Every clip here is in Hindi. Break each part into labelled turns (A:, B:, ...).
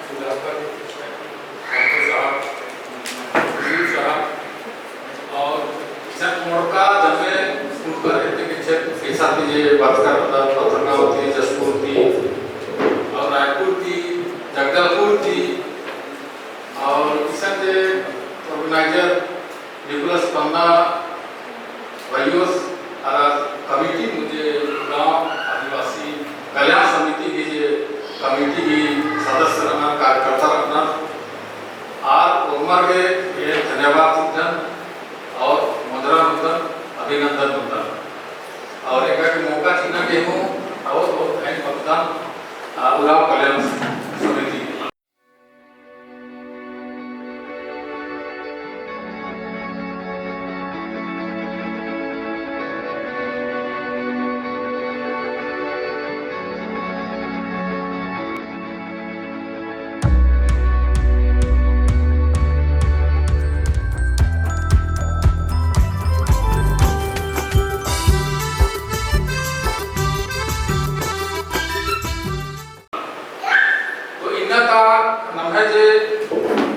A: सुधाकर साहब, साहब और किसान मोड़का जमे उनका रहते के क्षेत्र पैसा थी ये बात कर रहा था, पथरगांव थी, जसपुर थी और रायपुर थी, जगदलपुर थी और किसान के ऑर्गेनाइजर निकोलस पन्ना भाइयोस कमिटी मुझे गांव आदिवासी कल्याण समिति की जो कमिटी की सदस्य रहना कार्यकर्ता रहना और उम्र के ये धन्यवाद चिंतन और मुद्रा मुद्दन अभिनंदन मुद्दन और एक मौका चिन्ह के हूँ और बहुत धन्य मतदान उराव कल्याण समिति।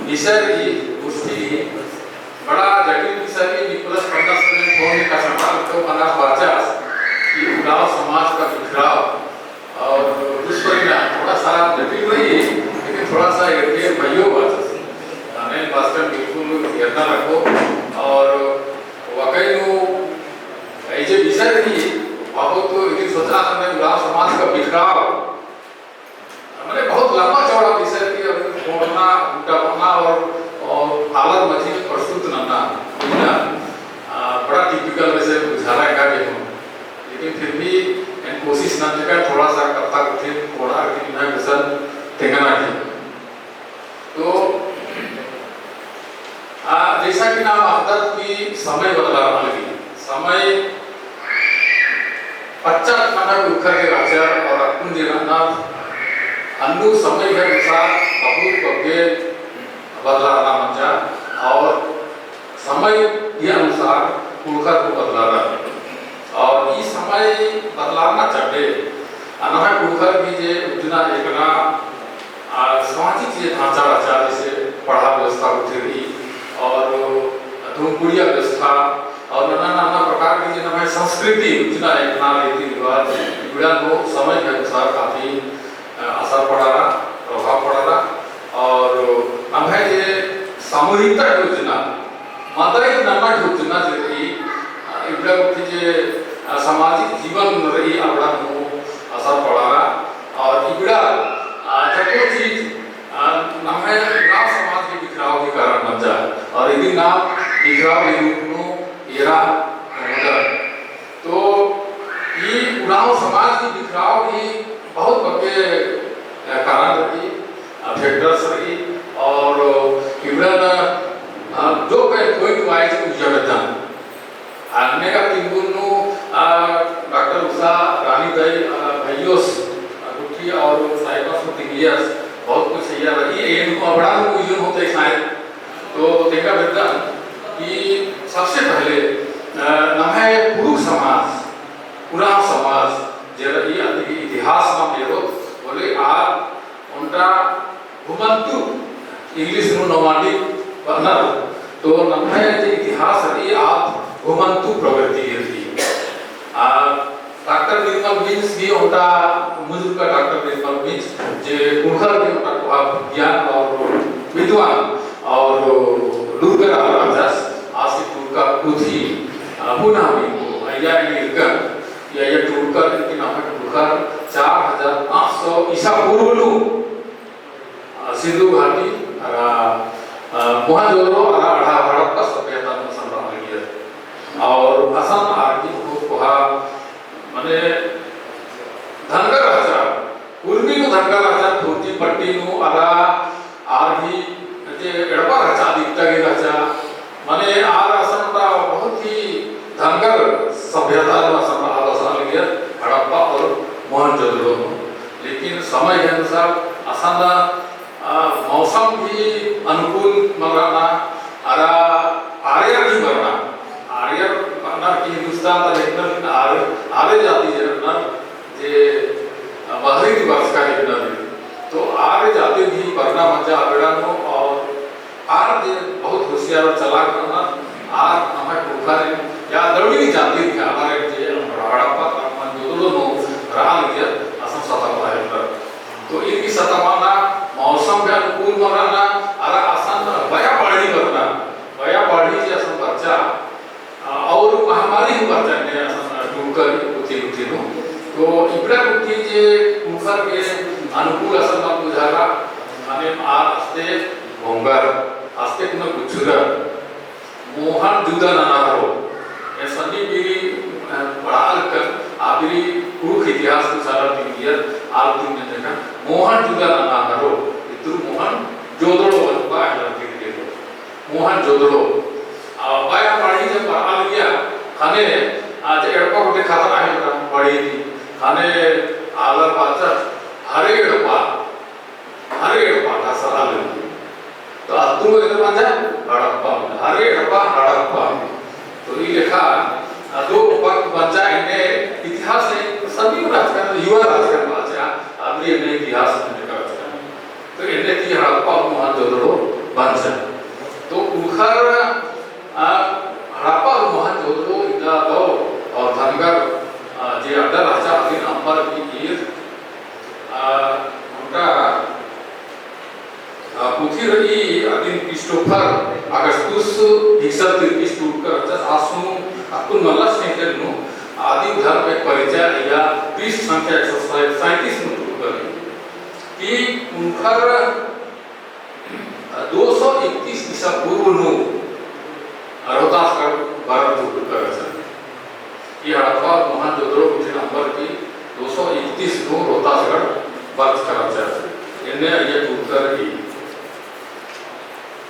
A: विषय की गोष्टी बड़ा जटिल विषय निकोलस पन्ना ने होने का सवाल तो बना बाचा कि उराव समाज का बिखराव और दुष्परिणाम थोड़ा सा जटिल रही लेकिन थोड़ा सा ये भाइयों बाचा हमें वास्तव बिल्कुल घेरना रखो और वाकई में ऐसे विषय थी बहुत तो एक सोचा हमने उराव समाज का बिखराव मैंने बहुत लंबा चौड़ा विषय की बोलना उल्टा और हालत मजीद प्रस्तुत नना बड़ा टिपिकल वैसे बुझाना का भी हूँ लेकिन फिर भी कोशिश न कर थोड़ा सा करता कुछ थोड़ा मैं विषय ठेकाना थी तो जैसा कि नाम आदत की समय बदला लगी समय 50 खाना उखर के राजा और अकुंज नाथ अन्नू समय के अनुसार बहुत पक्के बदला रहा मंजा और समय के अनुसार कुलकर को बदला रहा और ये समय बदलाना चाहते अनहा कुलकर की जे उतना एकना सामाजिक ये ढांचा रचा जैसे पढ़ा व्यवस्था उठी रही और धूमपुड़िया व्यवस्था और नाना नाना प्रकार की जो नए संस्कृति उतना एकना रीति रिवाज जुड़ा लोग समय के अनुसार काफी असर पड़ा रहा प्रभाव पड़ा रहा और अब है ये सामूहिकता योजना मात्रा नाना योजना जैसी इबड़ा जे सामाजिक जीवन रही अबड़ा को असर पड़ा रहा और इबड़ा जब चीज नमे गांव समाज के बिखराव के कारण बन जाए और यदि नाम बिखराव एरा तो ये गांव समाज की बिखराव भी बहुत बड़े कारण रही फैक्टर्स रही और जो कोई वाइज उज्जवलता आने का तिंगुनु डॉक्टर उषा रानी दई भाइयोस गुठी और साइकोस तिंगियस बहुत कुछ है रही ये इनको बड़ा यूज होता है शायद तो देखा बेटा कि सबसे पहले नमे पुरुष समाज पूरा समाज जरा इतिहास में मेरो बोले आप उनका घुमंतु इंग्लिश में नोमाडिक पढ़ना तो नम्हे जो इतिहास है आप घुमंतु प्रवृत्ति थी डॉक्टर निर्मल मिन्स भी उनका मुझे का डॉक्टर निर्मल मिन्स जो कुलकर भी उनका विज्ञान और विद्वान और लूगर राजस आसिफ का कुथी पुनः भी या ये टूटकर इनके नाम है टूटकर 4500 ईसा पूर्व सिंधु घाटी मोहनजोदड़ो हड़प्पा सभ्यता में संग्रह किया और असम आर्थिक को कहा माने धनगर राजा पूर्वी को धनगर राजा फुर्ती पट्टी नु अरा आर्धी जे एड़पा राजा दिखता के राजा माने आर असम का बहुत ही धनगर सभ्यता में संग्रह हड़प्पा और मोहनजोदड़ो लेकिन समय के अनुसार असम मौसम भी अनुकूल मरना अरा आर्य भी मरना आर्य मरना कि हिंदुस्तान का लेकिन आर्य जाति जरना जे बाहरी दिवस का लेकिन तो आर्य जाति भी मरना रना मजा आवेड़ानो और आर जे बहुत होशियार चलाक रना आर हमारे कुखारे या दरवी जाती थी हमारे जे हड़प्पा मन जोदड़ो नो राल के असम सतमा है तो इनकी सतमाना मौसम के अनुकूल मराना अरा आसान बया बढ़ी जे असम बच्चा और महामारी बच्चा ने असम डूकर उठी नो तो इकड़ा उठी जे कुखर के अनुकूल असम में बुझाला माने आस्ते भोंगर आस्ते कुना गुचुरा मोहन जुदा नानारो ये सनी बीरी पढ़ाल कर आबिरी कुरुख इतिहास को सारा दिया आलती में देखा मोहन जुदा नानारो इतु मोहन जोदड़ो बनपा है दिखे मोहन जोदड़ो बाया पढ़ी जब पढ़ाल गया खाने आज एड़पा को देखा था है पढ़ी थी खाने आलर बाचा हरे एड़पा का सवाल तो अतुल इधर बन जाए हड़प्पा हरे हड़प्पा तो ये लिखा दो वक्त बच्चा इन्हें इतिहास है सभी राजकारण युवा राजकारण बाचा अभी इन्हें इतिहास में लिखा तो इन्हें की हड़प्पा मोहन जोदड़ो बन जाए तो उखर हड़प्पा मोहन जोदड़ो इधर दो और धनगर जे अड्डा राजा अधीन अंबर की ईर उनका पुथिर ई अधीन क्रिस्टोफर अगस्टुस हिक्सर क्रिस्टोफर जस आसु अकुन मल्ला सेंटेनु आदि धर्म में परिचय या पृष्ठ संख्या 137 में कर कि उनकर 231 ईसा पूर्व नु रोहतासगढ़ भारत कर ये हड़प्पा मोहन जोदड़ो पुथिर नंबर की 231 नु रोहतासगढ़ भारत कर इन्हें ये उत्तर की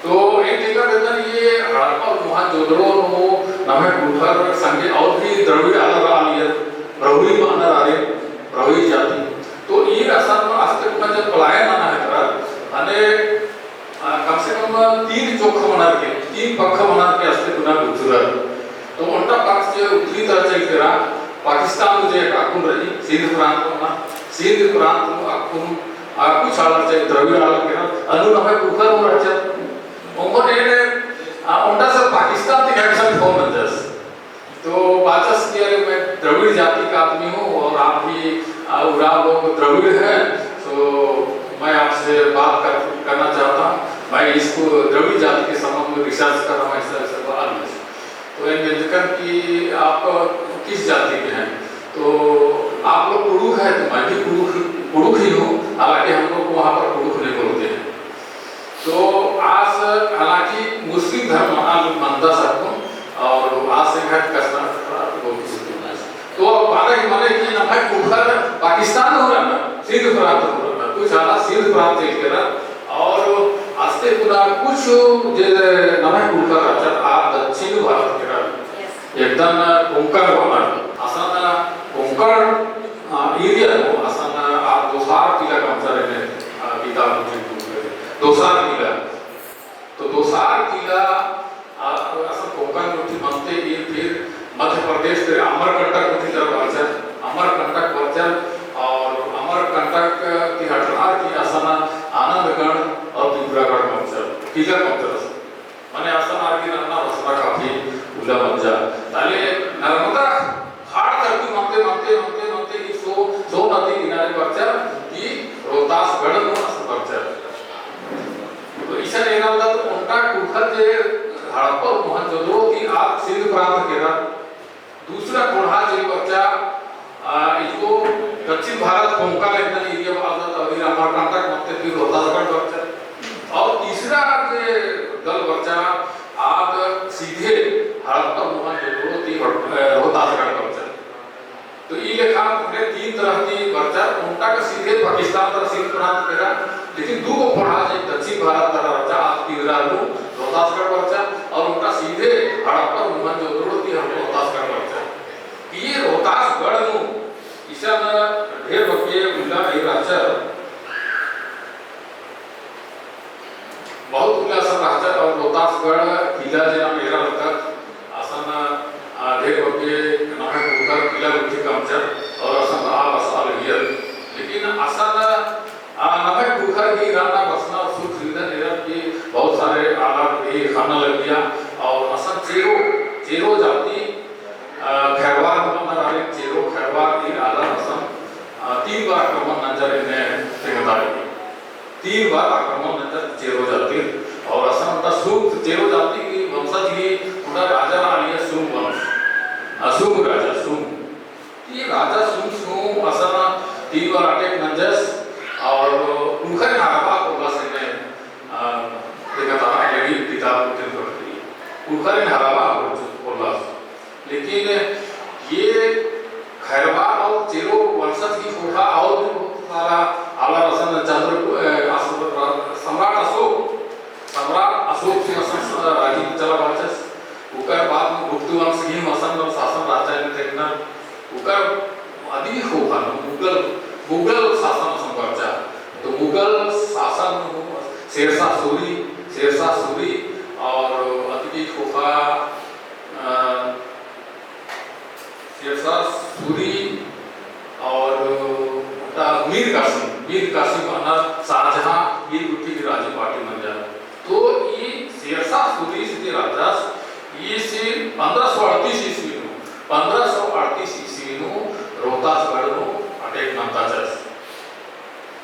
A: तो एक जगह देता ये हड़प्पा मोहन जोदड़ो नो नमे कुठर संगे और भी द्रविड़ अलग आलिए प्रहुई मानर आले प्रहुई जाति तो ये असर में आस्ते में जब पलायन आना है तरह अने कम से कम 3 चौक मनार के 3 पक्ष मनार के आस्ते कुना गुजरा तो उनका पक्ष जो उत्तरी तरफ से करा पाकिस्तान जो एक अकुन रही सिंध प्रांत में अकुन कुछ आलर से द्रविड़ आलर के अनु नमे कुठर और अच्छा उन्होंने उनका सब पाकिस्तान के एक्शन फोन मंजस तो बाचस के मैं द्रविड़ जाति का आदमी हूँ और आप भी उराव लोग द्रविड़ हैं तो मैं आपसे बात करना चाहता हूँ मैं इसको द्रविड़ जाति के संबंध में रिसर्च कर रहा हूँ ऐसा बात तो ये जिक्र कि आप किस जाति के हैं तो आप लोग कुड़ुख है तो मैं भी कुड़ुख ही हूँ हालांकि हम लोग वहाँ पर कुड़ुख नहीं बोलते हैं तो आज हालांकि मुस्लिम धर्म मानता सकूं और आज से घट कसना तो माने कि ना भाई कुठर पाकिस्तान हो रहा है सिंध प्रांत हो रहा है कुछ आला सिंध प्रांत के ना और आस्ते पूरा कुछ जे नमे कुठर अच्छा आप दक्षिण भारत के ना एकदम कोंकण वाला आसाना कोंकण एरिया को आसाना आप दोसार किला कमसर है किताब दोसार किला तो दोसार किला असम कोंकण मुठी बनते ये फिर मध्य प्रदेश के अमरकंटक मुठी तरफ वर्चन अमरकंटक वर्चन और अमरकंटक की हटहार की असना आनंदगढ़ और त्रिपुरागढ़ वर्चन किला वर्चन माने असम आर की नन्ना रसना काफी उल्ला मंजा ताले नर्मदा हाड़ करती मानते कि सो नदी किनारे वर्चन की रोहतासगढ़ में असम वर्चन तो ईसा ने ना तो उनका कुठर जे हड़प्पा मोहन जोदड़ो की आप सिंध प्रांत के ना दूसरा कोढ़ा जे बच्चा इसको दक्षिण भारत कोंकण एकदम एरिया में आता था अभी अमरकंटक मध्य फिर रोहतासगढ़ बच्चा और तीसरा जे दल बच्चा आप सीधे हड़प्पा मोहन जोदड़ो की रोहतासगढ़ बच्चा तो ये लेखा ने 3 तरह की बच्चा उनका का सीधे पाकिस्तान तरफ सिंध प्रांत करा लेकिन दो को पढ़ा जे दक्षिण भारत तरफ बच्चा आप तिरालू रोहतासगढ़ बच्चा और उनका सीधे हड़प्पा मोहन जोदड़ो की रोहतासगढ़ बच्चा ये रोहतासगढ़ नु ईसा न ढेर बके उल्ला ए राजा बहुत उल्ला सब राजा और रोहतासगढ़ किला जे नाम एरा लगत आसन ढेर बके नाम उधर किला उठी कामचर और आसन आ बसाल हियर लेकिन आसन नमक बुखर की राना बसना खाना लग गया और असन चेरो चेरो जाति खैरवार हमारे चेरो खैरवार ये आला असन 3 बार आक्रमण नजर इन्हें ठेकेदारी 3 बार आक्रमण नजर चेरो जाति और असन उनका सूप चेरो जाति की वंशज ही उनका राजा आलिया सूप वंश सूप राजा सूप ये राजा सूप असन 3 बार अटैक नजस और उनका नारबा को बस इन्हें देखा लगी पिता पुत्र करती उनका नारबा बोला लेकिन ये खैरवार और चेरो वंशज की होगा और भी बहुत सारा आला रसन चंद्र सम्राट अशोक सिंह राजी चला वाचस उकर बाद में गुप्त वंश की मसन शासन राजा ने देखना उकर आदि होगा मुगल शासन संपर्चा तो मुगल शासन शेरशाह सूरी और अति होगा शेरशाह सूरी और मीर कासिम शाहजहां ये गुट्टी की राजी पार्टी बन जाए तो ये शेरशाह सूरी से राजा ये से 1538 ईस्वी नु 1538 ईस्वी नु रोहतासगढ़ नु अटैक नमता चस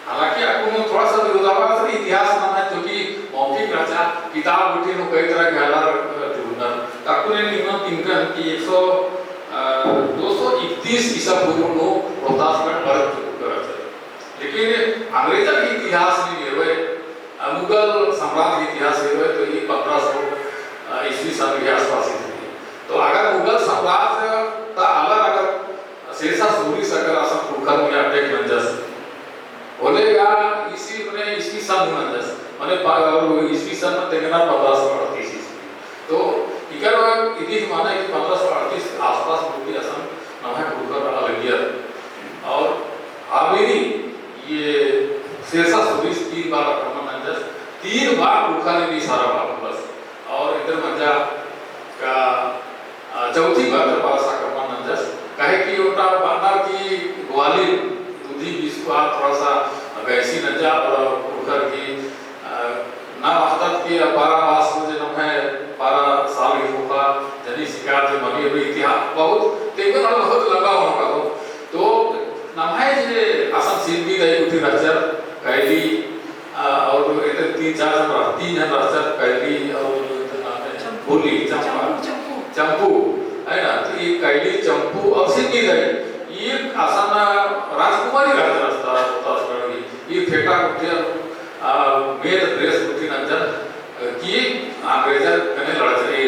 A: हालांकि आपको थोड़ा सा विरोधाभास इतिहास ना है क्योंकि मौखिक रचा किताब गुट्टी नु कई तरह के हालार जुड़ना आपको ने निम्न तिनकन की 231 ईसा पूर्व नु रोहतासगढ़ भारत कर लेकिन अंग्रेजा के इतिहास में लेवे मुगल सम्राट के इतिहास लेवे तो ये 1500 ईस्वी सन के आसपास थी तो अगर मुगल साम्राज्य का अलग अगर शेरशाह सूरी सकर असम पुरखर में अटैक नंजस बोलेगा ईस्वी सन नंजस माने ईस्वी सन में देखना 1538 ईस्वी तो इकर इति माने कि 1538 आसपास पूरी असम नहा पुरखर अलग गया और आवेरी ये शेरशाह सूरी 3 बार आक्रमण नंजस 3 बार पुरखर ने भी सारा वापस और इधर मंजा का चौथी बार पास आक्रमण नंजस कहे कि उनका बानर की ग्वालियर दूधी विश्वा थोड़ा सा वैसी नंजा और पुरखर की ना हदत के 12 मास में जन्म है 12 साल की होगा जनी शिकार जो मनी हुई इतिहास बहुत तेवन और बहुत लंबा होगा तो नाम है जे असम शिल्पी गई उठी रचर कैली और इधर 3 जन रचर कैली और बोली चंपू है ना तो ये कैली चंपू और सिद्धि गई ये आसान राजकुमारी राजा रास्ता रोहतासगढ़ की ये फेटा कुटिया वेद ड्रेस कुटी नंजन की अंग्रेजा कने लड़चे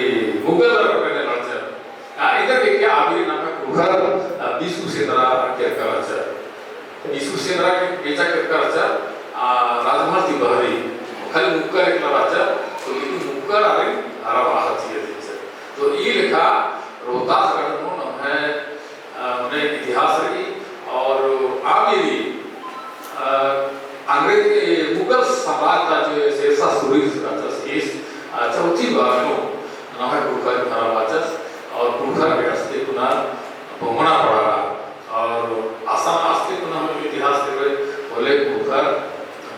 A: मुगल कने लड़चे इधर देखिए आगे नाम है पुरखर विष्णु सेंद्रा के कराचा विष्णु सेंद्रा के बेचा के कराचा राजमहल की बहरी खाली मुक्कर एक लड़ाचा तो ये मुक्कर आरे हरा बाहर चाहिए तो ये लिखा रोहतासगढ़ नो नाम है उन्हें इतिहास रही और आगे अंग्रेज मुगल साम्राज्य का जो शेरशाह सूरी इस चौथी बार नो नाम है पुरखर हरा बाचस और पुरखर के अस्तित्व पुनः भोगना पड़ा और आसाम अस्तित्व पुनः इतिहास के बोले पुरखर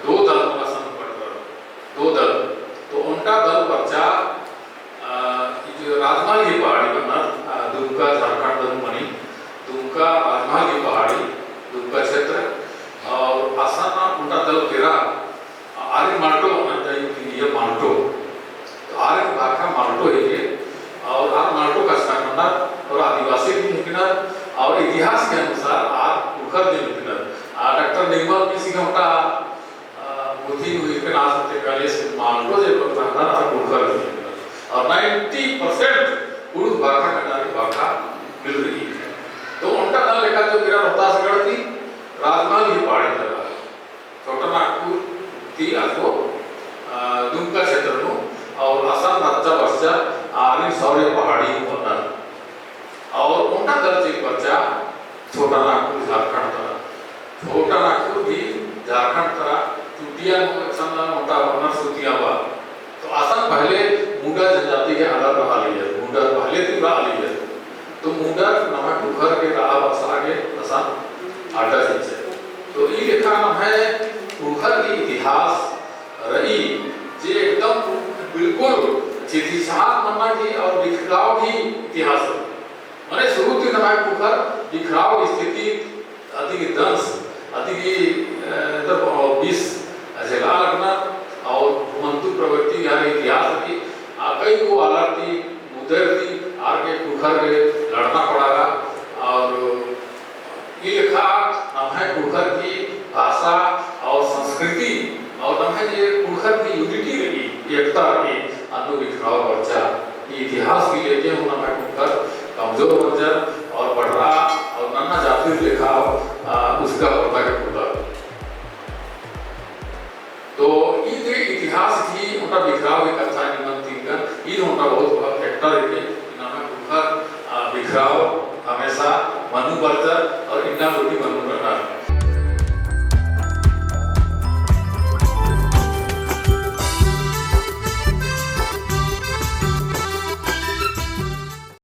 A: 2 दल का संपर्क 2 दल तो उनका दल बच्चा राजमहल की पहाड़ी बनना दुमका झारखंड मणि दुमका राजमहल की पहाड़ी दुमका क्षेत्र और आसाम उनका दल तेरा आर्य माल्टो ये माल्टो तो आर्य भाषा माल्टो है और आर माल्टो का स्थान और आदिवासी की मुकिनर और इतिहास के अनुसार आर पुरखर के मुकिनर डॉक्टर निर्मल किसी का मुथी हुई के नाम से कॉलेज माल्टो जे पुरखर और पुरखर और 90% पुरुष भाषा कनारी भाषा मिल रही है तो उनका दल लेखा जो गिरा रोहतासगढ़ थी राजमहल की पहाड़ी लगा छोटा नागपुर थी आपको दुमका क्षेत्र नो और असम राज्य वर्षा आर्य सौर्य पहाड़ी बनना और उनका दल चीज बच्चा छोटा नागपुर झारखंड तरह छोटा नागपुर भी झारखंड तरह चुटिया मोटा बनना सुतिया हुआ तो असम पहले मुंडा जनजाति के अलग रहा लिया मुंडा पहले थी रहा लिया तो मुंडा नाम पुरखर के रहा बस आगे असम आटा से तो ये लिखा नाम है पुरखर की इतिहास रही जे एकदम बिल्कुल चितिछात मन्ना की और बिखराव भी इतिहास मैंने शुरू थी नमाय कुकर बिखराव स्थिति अधिक दंश अधिक बीस जला लगना और मंतु प्रवृत्ति यार इतिहास की कई को आलाती मुदरती आगे कुकर के लड़ना पड़ागा और ये लिखा नमाय कुकर की भाषा और संस्कृति और नमाय ये कुकर की यूनिटी रही एकता की अनु बिखराव बच्चा इतिहास की लेके हूँ नमाय कुकर कमजोर बंजर और बढ़ रहा और नन्ना जाति लिखा उसका होता है पूरा तो ये इतिहास की उनका बिखराव एक अच्छा निमंत्रण का ये उनका बहुत फैक्टर है नन्ना कुकर बिखराव हमेशा मनु बर्तर और इन्ना रोटी मनु करना